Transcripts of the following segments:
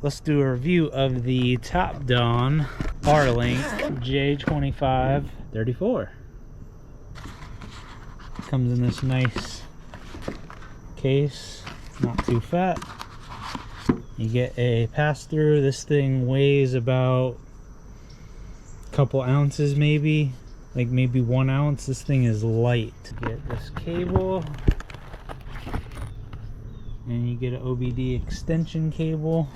let's do a review of the Topdon Rlink J2534. Comes in this nice case, not too fat. You get a pass-through. This thing weighs about a couple ounces, maybe 1 ounce. This thing is light. Get this cable, and you get an OBD extension cable.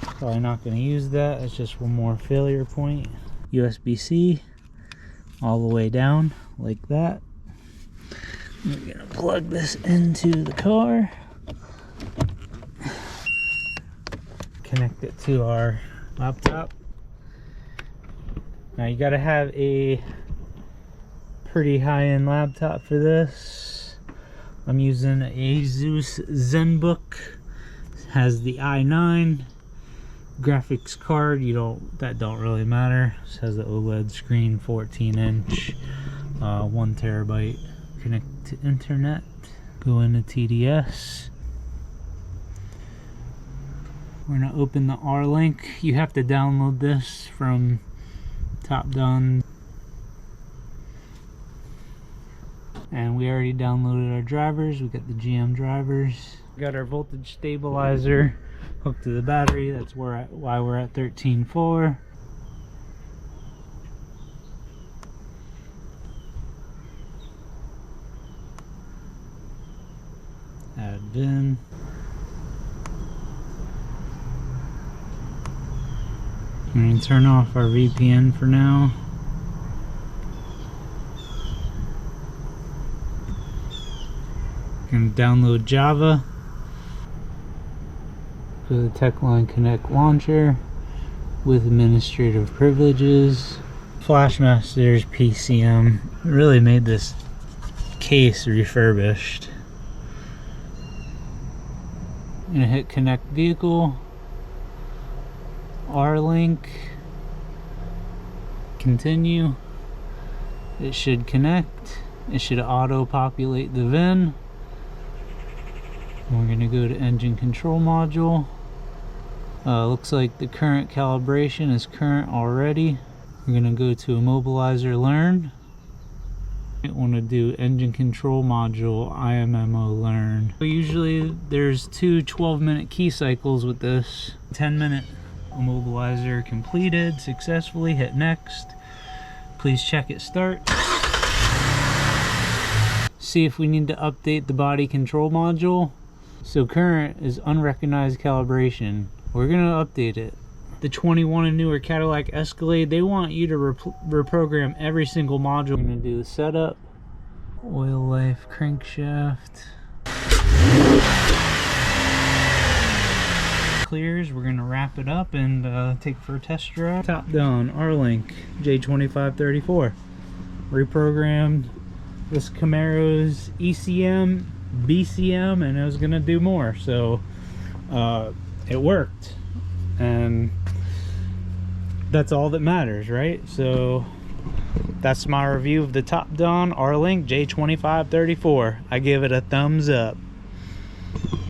Probably not going to use that. It's just one more failure point. USB-C all the way down like that. We're going to plug this into the car. Connect it to our laptop. Now you got to have a pretty high-end laptop for this. I'm using a Asus ZenBook. It has the i9 graphics card. That don't really matter. It has the OLED screen, 14-inch, 1 terabyte. Connect to internet. Go into TDS. We're gonna open the Rlink. You have to download this from Topdon. And we already downloaded our drivers. We got the GM drivers. We got our voltage stabilizer hooked to the battery. That's why we're at 13.4. Add VIN. I'm going to turn off our VPN for now. I'm going to download Java for the TechLine Connect launcher with administrative privileges. FlashMasters PCM really made this case refurbished. I'm going to hit Connect Vehicle. Rlink, continue. It should connect. It should auto populate the VIN. We're going to go to engine control module. Looks like the current calibration is current already. We're going to go to Immobilizer Learn. I want to do engine control module IMMO Learn. So usually there's two 12-minute key cycles with this. 10-minute Immobilizer completed successfully. Hit next. Please check it start. See if we need to update the body control module. So current is unrecognized calibration. We're gonna update it. The 21 and newer Cadillac Escalade, they want you to reprogram every single module. We're gonna do the setup. Oil life crankshaft. Clears. We're gonna wrap it up and take it for a test drive. Topdon Rlink J2534, reprogrammed this Camaro's ECM, BCM, and I was gonna do more, so it worked, and that's all that matters, right? So that's my review of the Topdon Rlink J2534. I give it a thumbs up.